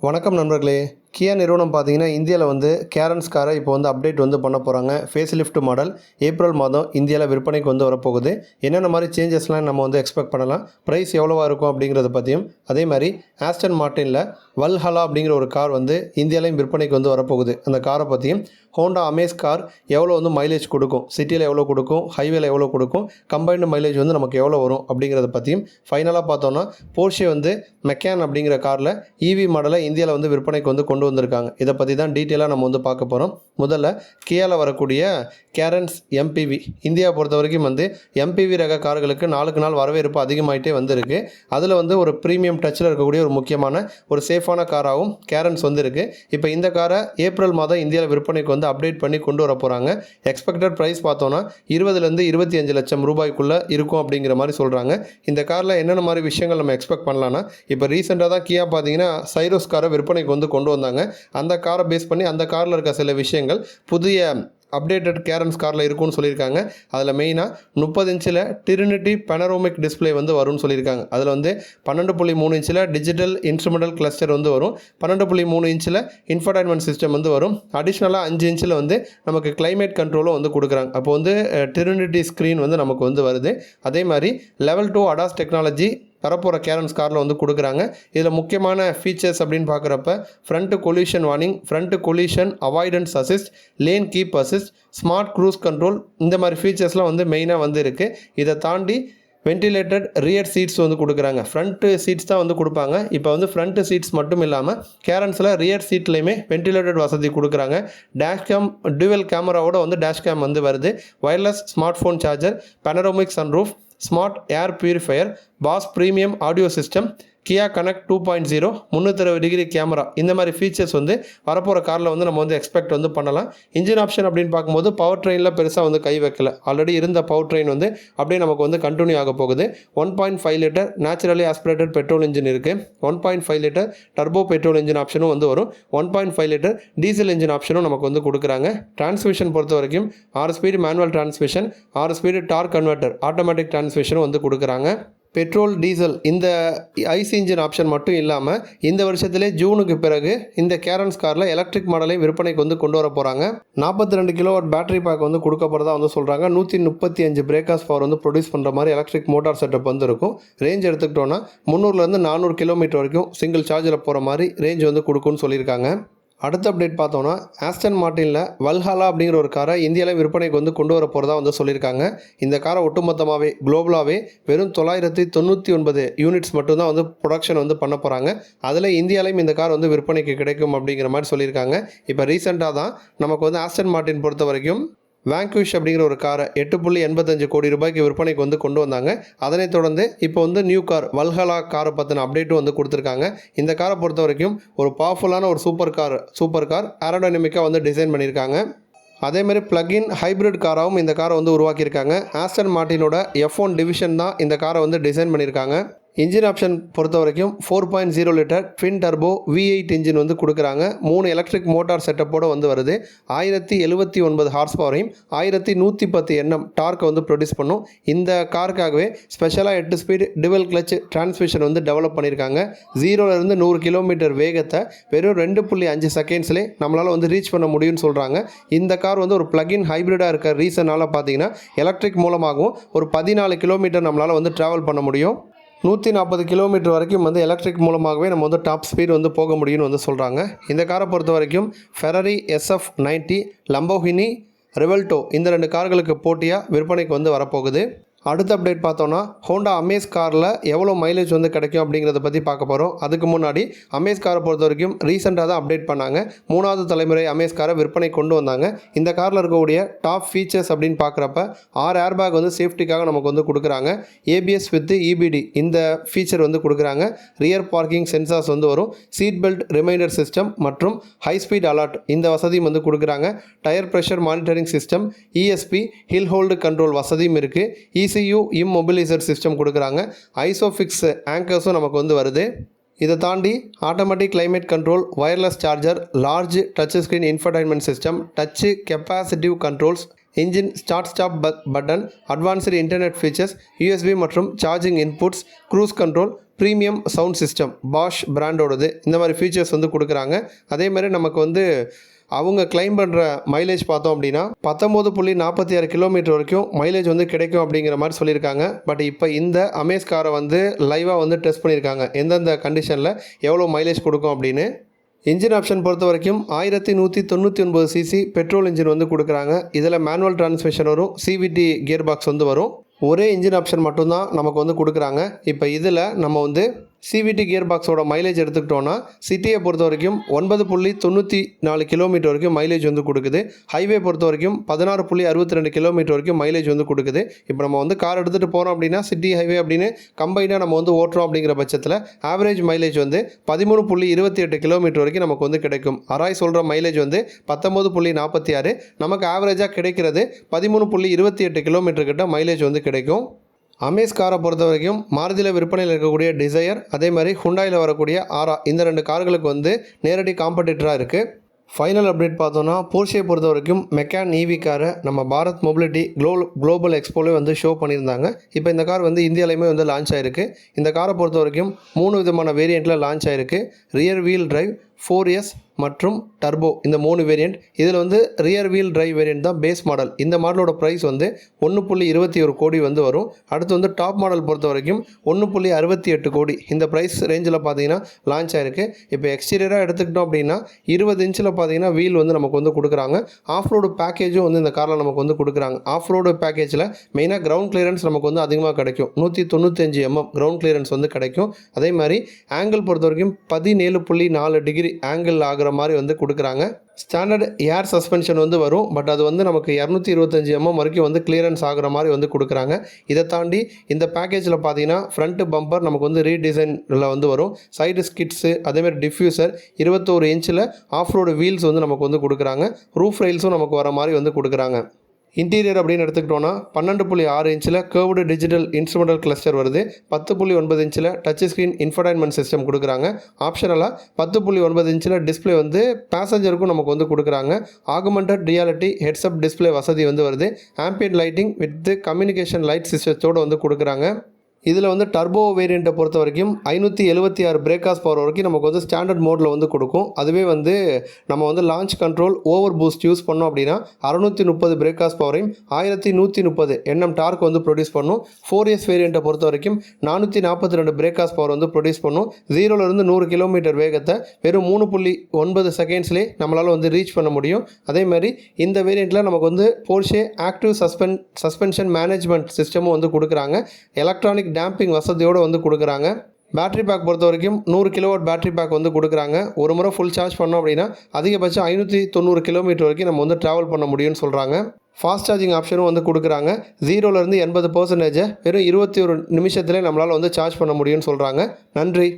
வணக்கம் நண்பர்களே. கியா நிறுவனம் பார்த்தீங்கன்னா, இந்தியாவில் வந்து கேரன்ஸ் காரை இப்போ வந்து அப்டேட் வந்து பண்ண போகிறாங்க. ஃபேஸ் லிஃப்ட் மாடல் ஏப்ரல் மாதம் இந்தியாவில் விற்பனைக்கு வந்து வரப்போகுது. என்னென்ன மாதிரி சேஞ்சஸ்லாம் நம்ம வந்து எக்ஸ்பெக்ட் பண்ணலாம், ப்ரைஸ் எவ்வளோவா இருக்கும் அப்படிங்கிறத பற்றியும், அதே மாதிரி ஆஸ்டன் மார்ட்டினில் வல்ஹலா அப்படிங்கிற ஒரு கார் வந்து இந்தியாவிலையும் விற்பனைக்கு வந்து வரப்போகுது. அந்த காரை பற்றியும், ஹோண்டா அமேஸ் கார் எவ்வளோ வந்து மைலேஜ் கொடுக்கும், சிட்டியில் எவ்வளோ கொடுக்கும், ஹைவேல எவ்வளோ கொடுக்கும், கம்பைன்டு மைலேஜ் வந்து நமக்கு எவ்வளோ வரும் அப்படிங்கிறத பற்றியும், ஃபைனலாக பார்த்தோன்னா போர்ஷே வந்து மெக்கான் அப்படிங்கிற காரில் இவி மாடலை இந்தியாவில் வந்து விற்பனைக்கு வந்து கொண்டு வந்திருக்காங்க. இதை பற்றி தான் டீட்டெயிலாக நம்ம வந்து பார்க்க போகிறோம். முதல்ல கியாவில் வரக்கூடிய கேரன்ஸ் எம்பிவி இந்தியா பொறுத்த வரைக்கும் வந்து எம்பிவி ரக கார்களுக்கு நாளுக்கு நாள் வரவேற்பு அதிகமாகிட்டே வந்திருக்கு. அதில் வந்து ஒரு ப்ரீமியம் டச்சில் இருக்கக்கூடிய ஒரு முக்கியமான ஒரு சேஃபான காராகவும் கேரன்ஸ் வந்து இருக்குது. இப்போ இந்த காரை ஏப்ரல் மாதம் இந்தியாவில் விற்பனைக்கு வந்து அப்டேட் பண்ணி கொண்டு வர போகிறாங்க. எக்ஸ்பெக்டட் ப்ரைஸ் பார்த்தோன்னா 20 25 லட்சம் ரூபாய்க்குள்ளே இருக்கும் அப்படிங்கிற மாதிரி சொல்கிறாங்க. இந்த காரில் என்னென்ன மாதிரி விஷயங்கள் நம்ம எக்ஸ்பெக்ட் பண்ணலான்னா, இப்போ ரீசெண்டாக தான் கியா பார்த்தீங்கன்னா சைரோஸ் காரை விற்பனைக்கு வந்து கொண்டு வந்தாங்க. அந்த காரை பேஸ் பண்ணி அந்த காரில் இருக்க சில விஷயங்கள் புதிய அப்டேட்டட் கேரன்ஸ் காரில் இருக்கும்னு சொல்லியிருக்காங்க. அதில் மெயினாக 30 இன்ச்சில் டிரினிட்டி பெனரோமிக் டிஸ்பிளே வந்து வரும்னு சொல்லியிருக்காங்க. அதில் வந்து 12.3 இன்ச்சில் டிஜிட்டல் இன்ஸ்ட்ருமெண்டல் கிளஸ்டர் வந்து வரும். 12.3 இன்ச்சில் இன்ஃபர்டைன்மெண்ட் சிஸ்டம் வந்து வரும். அடிஷ்னலாக 5 இன்ச்சில் வந்து நமக்கு கிளைமேட் கண்ட்ரோலும் வந்து கொடுக்குறாங்க. அப்போ வந்து டிரினிட்டி ஸ்க்ரீன் வந்து நமக்கு வந்து வருது. அதே மாதிரி லெவல் 2 அடாஸ் டெக்னாலஜி வரப்போகிற கேரன்ஸ் காரில் வந்து கொடுக்குறாங்க. இதில் முக்கியமான ஃபீச்சர்ஸ் அப்படின்னு பார்க்குறப்ப front collision warning, front collision avoidance assist, lane keep assist, smart cruise control, இந்த மாதிரி ஃபீச்சர்ஸ்லாம் வந்து மெயினாக வந்து இருக்குது. இதை தாண்டி வென்டிலேட்டட் ரியர் சீட்ஸ் வந்து கொடுக்குறாங்க. ஃப்ரண்ட்டு சீட்ஸ் தான் வந்து கொடுப்பாங்க. இப்போ வந்து ஃப்ரண்ட்டு சீட்ஸ் மட்டும் இல்லாமல் கேரன்ஸில் ரியர் சீட்லேயுமே வென்டிலேட்டட் வசதி கொடுக்குறாங்க. டேஷ்கேம் டுவெல் கேமராவோட வந்து டேஷ்கேம் வந்து வருது. Wireless smart phone charger, panoramic sunroof, smart air purifier, Bose premium audio system, Kia connect 2.0, 360 degree camera, இந்த மாதிரி ஃபீச்சர்ஸ் வந்து வரப்போகிற காரில் வந்து நம்ம வந்து எக்ஸ்பெக்ட் வந்து பண்ணலாம். இன்ஜின் ஆப்ஷன் அப்படின்னு பார்க்கும்போது பவர் ட்ரெயினில் பெருசாக வந்து கை வைக்கல. ஆல்ரெடி இருந்த பவர் ட்ரெயின் வந்து அப்படியே நமக்கு வந்து கண்டினியூ ஆக போகுது. 1.5 litre naturally aspirated petrol engine இருக்குது. 1.5 லிட்டர் டர்போ பெட்ரோல் இன்ஜின் ஆப்ஷனும் வந்து வரும். 1.5 லிட்டர் டீசல் இன்ஜின் ஆப்ஷனும் நமக்கு வந்து கொடுக்குறாங்க. டிரான்ஸ்மிஷன் பொறுத்த வரைக்கும் 6 speed manual transmission, 6 speed torque converter automatic டிரான்ஸ்மிஷனும் வந்து கொடுக்குறாங்க. பெட்ரோல் டீசல் இந்த ஐசி இன்ஜின் ஆப்ஷன் மட்டும் இல்லாமல் இந்த வருஷத்திலே ஜூனுக்கு பிறகு இந்த கேரன்ஸ் காரில் எலக்ட்ரிக் மாடலை விற்பனைக்கு வந்து கொண்டு வர போகிறாங்க. 42 கிலோவாட் பேட்டரி பேக் வந்து கொடுக்க போகிறதா வந்து சொல்கிறாங்க. 135 பிரேக்கர்ஸ் பவர் வந்து ப்ரொடியூஸ் பண்ணுற மாதிரி எலக்ட்ரிக் மோட்டார் செட்டப் வந்து இருக்கும். ரேஞ்ச் எடுத்துக்கிட்டோன்னா 300 400 கிலோமீட்டர் வரைக்கும் சிங்கிள் சார்ஜில் போகிற மாதிரி ரேஞ்ச் வந்து கொடுக்குன்னு சொல்லியிருக்காங்க. அடுத்த அப்டேட் பார்த்தோன்னா ஆஸ்டன் மார்ட்டினில் வல்ஹலா அப்படிங்கிற ஒரு காரை இந்தியாவில் விற்பனைக்கு வந்து கொண்டு வர போகிறதா வந்து சொல்லியிருக்காங்க. இந்த காரை ஒட்டுமொத்தமாகவே குளோபலாகவே வெறும் 999 யூனிட்ஸ் மட்டும்தான் வந்து ப்ரொடக்ஷன் வந்து பண்ண போகிறாங்க. அதில் இந்தியாவிலையும் இந்த கார் வந்து விற்பனைக்கு கிடைக்கும் அப்படிங்கிற மாதிரி சொல்லியிருக்காங்க. இப்போ ரீசெண்டாக தான் நமக்கு வந்து ஆஸ்டன் மார்ட்டின் பொறுத்த வரைக்கும் வாங்குவிஷ் அப்படிங்கிற ஒரு காரை 8.85 கோடி ரூபாய்க்கு விற்பனைக்கு வந்து கொண்டு வந்தாங்க. அதனைத் தொடர்ந்து இப்போ வந்து நியூ கார் வல்ஹலா காரை பற்றின அப்டேட்டும் வந்து கொடுத்துருக்காங்க. இந்த காரை பொறுத்த வரைக்கும் ஒரு பவர்ஃபுல்லான ஒரு சூப்பர் கார் ஏரோடைனமிக்காக வந்து டிசைன் பண்ணியிருக்காங்க. அதேமாதிரி பிளக்இன் ஹைப்ரிட் காராகவும் இந்த காரை வந்து உருவாக்கியிருக்காங்க. ஆஸ்டன் மார்ட்டினோட F1 டிவிஷன் தான் இந்த காரை வந்து டிசைன் பண்ணியிருக்காங்க. இன்ஜின் ஆப்ஷன் பொறுத்த வரைக்கும் 4.0 litre twin turbo V8 engine வந்து கொடுக்குறாங்க. 3 எலக்ட்ரிக் மோட்டார் செட்டப்போடு வந்து வருது. 1079 ஹார்ஸ் பவரையும் 1110 Nm டார்க்கை வந்து ப்ரொடியூஸ் பண்ணும். இந்த காருக்காகவே ஸ்பெஷலாக 8 ஸ்பீடு டிவல் கிளச் டிரான்ஸ்மிஷன் வந்து டெவலப் பண்ணியிருக்காங்க. 0லேருந்து 100 கிலோமீட்டர் வேகத்தை வெறும் 2.5 செகண்ட்ஸ்லேயே நம்மளால் வந்து ரீச் பண்ண முடியும்னு சொல்கிறாங்க. இந்த கார் வந்து ஒரு பிளக்இன் ஹைப்ரிடாக இருக்க ரீசனால் பார்த்தீங்கன்னா எலக்ட்ரிக் மூலமாகவும் ஒரு 14 கிலோமீட்டர் நம்மளால் வந்து ட்ராவல் பண்ண முடியும். 140 கிலோமீட்டர் வரைக்கும் வந்து எலக்ட்ரிக் மூலமாகவே நம்ம வந்து டாப் ஸ்பீடு வந்து போக முடியும்னு வந்து சொல்கிறாங்க. இந்த காரை பொறுத்த வரைக்கும் ஃபெராரி SF90, லம்போர்கினி ரெவல்டோ இந்த 2 கார்களுக்கு போட்டியாக விற்பனைக்கு வந்து வரப்போகுது. அடுத்த அப்டேட் பார்த்தோன்னா ஹோண்டா அமேஸ் காரில் எவ்வளோ மைலேஜ் வந்து கிடைக்கும் அப்படிங்கிறத பற்றி பார்க்க போகிறோம். அதுக்கு முன்னாடி அமேஸ் காரை பொறுத்த வரைக்கும் ரீசெண்டாக தான் அப்டேட் பண்ணாங்க. 3வது தலைமுறை அமேஸ் காரை விற்பனை கொண்டு வந்தாங்க. இந்த காரில் இருக்கக்கூடிய டாப் ஃபீச்சர்ஸ் அப்படின்னு பார்க்குறப்ப 6 ஏர்பேக் வந்து சேஃப்டிக்காக நமக்கு வந்து கொடுக்குறாங்க. ABS வித் EBD இந்த ஃபீச்சர் வந்து கொடுக்குறாங்க. ரியர் பார்க்கிங் சென்சார்ஸ் வந்து வரும். சீட் பெல்ட் ரிமைண்டர் சிஸ்டம் மற்றும் ஹை ஸ்பீட் அலர்ட் இந்த வசதியும் வந்து கொடுக்குறாங்க. Tyre pressure monitoring system, ESP hill hold control வசதியும் இருக்குது. ECU இம்மொபிலைசர் சிஸ்டம் கொடுக்குறாங்க. ஐசோஃபிக்ஸ் ஆங்கர்ஸும் நமக்கு வந்து வருது. இதை தாண்டி automatic climate control, wireless charger, large touch screen infotainment system, touch capacitive controls, engine start stop button, advanced internet features, USB மற்றும் charging inputs, cruise control, premium sound system Bose பிராண்டோடது. இந்த மாதிரி ஃபீச்சர்ஸ் வந்து கொடுக்குறாங்க. அதே மாதிரி நமக்கு வந்து அவங்க கிளைம் பண்ணுற மைலேஜ் பார்த்தோம் அப்படின்னா 19.46 கிலோமீட்டர் வரைக்கும் மைலேஜ் வந்து கிடைக்கும் அப்படிங்கிற மாதிரி சொல்லியிருக்காங்க. பட் இப்போ இந்த அமேஸ் காரை வந்து லைவாக வந்து டெஸ்ட் பண்ணியிருக்காங்க, எந்தெந்த கண்டிஷனில் எவ்வளோ மைலேஜ் கொடுக்கும் அப்படின்னு. இன்ஜின் ஆப்ஷன் பொறுத்த வரைக்கும் 1199 சிசி பெட்ரோல் இன்ஜின் வந்து கொடுக்குறாங்க. இதில் மேனுவல் டிரான்ஸ்மிஷன் வரும், CVT கியர் பாக்ஸ் வந்து வரும். ஒரே இன்ஜின் ஆப்ஷன் மட்டும்தான் நமக்கு வந்து கொடுக்குறாங்க. இப்போ இதில் நம்ம வந்து CVT கியர் பாக்ஸோட மைலேஜ் எடுத்துக்கிட்டோன்னா சிட்டியை பொறுத்த வரைக்கும் 9.94 கிலோமீட்டர் வரைக்கும் மைலேஜ் வந்து கொடுக்குது. ஹைவே பொறுத்த வரைக்கும் 16.62 கிலோமீட்டர் வரைக்கும் மைலேஜ் வந்து கொடுக்குது. இப்போ நம்ம வந்து கார் எடுத்துகிட்டு போகிறோம் அப்படின்னா சிட்டி ஹைவே அப்படின்னு கம்பைனாக நம்ம வந்து ஓட்டுறோம் அப்படிங்கிற பட்சத்தில் ஆவரேஜ் மைலேஜ் வந்து 13.28 கிலோமீட்டர் வரைக்கும் நமக்கு வந்து கிடைக்கும். அராய் சொல்கிற மைலேஜ் வந்து 19.46, நமக்கு ஆவரேஜாக கிடைக்கிறது 13.28 கிலோமீட்டர் கிட்ட மைலேஜ் வந்து கிடைக்கும். அமேஸ் காரை பொறுத்த வரைக்கும் மாருதியில் விற்பனையில் இருக்கக்கூடிய டிசையர், அதே மாதிரி ஹுண்டாயில் வரக்கூடிய ஆரா, இந்த 2 கார்களுக்கு வந்து நேரடி காம்படிட்டராக இருக்குது. ஃபைனல் அப்டேட் பார்த்தோன்னா போர்ஷே பொறுத்த வரைக்கும் மெக்கான் EV காரை நம்ம பாரத் மொபிலிட்டி குளோபல் எக்ஸ்போலே வந்து ஷோ பண்ணியிருந்தாங்க. இப்போ இந்த கார் வந்து இந்தியாவிலையுமே வந்து லான்ச் ஆகிருக்கு. இந்த காரை பொறுத்த வரைக்கும் 3 விதமான வேரியண்ட்டில் லான்ச் ஆகிருக்கு. ரியர் வீல் டிரைவ், 4S மற்றும் டர்போ, இந்த 3 வேரியண்ட். இதில் வந்து ரியர் வீல் டிரைவ் வேரியண்ட் தான் பேஸ் மாடல். இந்த மாடலோட ப்ரைஸ் வந்து 1.21 கோடி வந்து வரும். அடுத்து வந்து டாப் மாடல் பொறுத்த வரைக்கும் 1.68 கோடி இந்த ப்ரைஸ் ரேஞ்சில் பார்த்தீங்கன்னா லான்ச் ஆகிருக்கு. இப்போ எக்ஸ்டீரியராக எடுத்துக்கிட்டோம் அப்படின்னா 20 இன்ச்சில் பார்த்தீங்கன்னா வீல் வந்து நமக்கு வந்து கொடுக்குறாங்க. ஆஃப் ரோடு பேக்கேஜும் வந்து இந்த காரில் நமக்கு வந்து கொடுக்குறாங்க. ஆஃப் ரோடு பேக்கேஜில் மெயினாக கிரவுண்ட் கிளியரன்ஸ் நமக்கு வந்து அதிகமாக கிடைக்கும். 195 mm கிரவுண்ட் கிளியரன்ஸ் வந்து கிடைக்கும். அதே மாதிரி ஆங்கிள் பொறுத்த வரைக்கும் 17.4 டிகிரி ஆங்கிள் ஆகிற மாதிரி வந்து கொடுக்குறாங்க. ஸ்டாண்டர்ட் ஏர் சஸ்பென்ஷன் வந்து வரும். பட் அது வந்து நமக்கு 225 mm வரைக்கும் வந்து கிளியரன்ஸ் ஆகிற மாதிரி வந்து கொடுக்குறாங்க. இதை தாண்டி இந்த பேக்கேஜில் பார்த்தீங்கன்னா ஃப்ரண்ட் பம்பர் நமக்கு வந்து ரீடிசைனில் வந்து வரும். சைடு ஸ்கிட்ஸு, அதேமாதிரி டிஃப்யூசர், 21 இன்ச்சில் ஆஃப் ரோடு வீல்ஸ் வந்து நமக்கு வந்து கொடுக்குறாங்க. ரூஃப் ரெயில்ஸும் நமக்கு வர மாதிரி வந்து கொடுக்குறாங்க. இன்டீரியர் அப்படின்னு எடுத்துக்கிட்டோன்னா 12.6 இன்ச்சில் கர்வ்டு டிஜிட்டல் இன்ஸ்ட்ருமெண்டல் கிளஸ்டர் வருது. 10.9 இன்ச்சில் டச் ஸ்க்ரீன் இன்ஃபர்டைன்மெண்ட் சிஸ்டம் கொடுக்குறாங்க. ஆப்ஷனலாக 10.9 இன்ச்சில் டிஸ்பிளே வந்து பேசஞ்சருக்கும் நமக்கு வந்து கொடுக்குறாங்க. ஆகுமெண்டட் ரியாலிட்டி ஹெட்ஸ்அப் டிஸ்பிளே வசதி வந்து வருது. Ambient lighting with communication light சிஸ்டத்தோடு வந்து கொடுக்குறாங்க. இதில் வந்து டர்போ வேரியண்ட்டை பொறுத்த வரைக்கும் 576 பிரேக்காஸ் பவர் வரைக்கும் நமக்கு வந்து ஸ்டாண்டர்ட் மோடில் வந்து கொடுக்கும். அதுவே வந்து நம்ம வந்து launch control over boost use பண்ணோம் அப்படின்னா 630 பிரேக்காஸ் பவரையும் 1130 Nm டார்க் வந்து ப்ரொடியூஸ் பண்ணும். 4S வேரியண்ட்டை பொறுத்த வரைக்கும் 442 பிரேக்காஸ் பவர் வந்து ப்ரொடியூஸ் பண்ணும். 0லேருந்து 100 கிலோமீட்டர் வேகத்தை வெறும் 3.9 செகண்ட்ஸ்லேயே நம்மளால் வந்து ரீச் பண்ண முடியும். அதே மாதிரி இந்த வேரியண்ட்டில் நமக்கு வந்து போர்ஷே ஆக்டிவ் சஸ்பென்ஷன் மேனேஜ்மெண்ட் சிஸ்டமும் வந்து கொடுக்குறாங்க. எலக்ட்ரானிக் டேம்பிங் வசதியோடு வந்து கொடுக்குறாங்க. பேட்டரி பேக் பொறுத்த வரைக்கும் 100 கிலோவாட் பேட்டரி பேக் வந்து கொடுக்குறாங்க. ஒரு முறை ஃபுல் சார்ஜ் பண்ணோம் அப்படின்னா அதிகபட்சம் 590 கிலோமீட்டர் வரைக்கும் நம்ம வந்து ட்ராவல் பண்ண முடியும்னு சொல்கிறாங்க. ஃபாஸ்ட் சார்ஜிங் ஆப்ஷனும் வந்து கொடுக்குறாங்க. 0லேருந்து 80% வெறும் 21 நிமிஷத்துலேயே நம்மளால் வந்து சார்ஜ் பண்ண முடியும்னு சொல்கிறாங்க. நன்றி.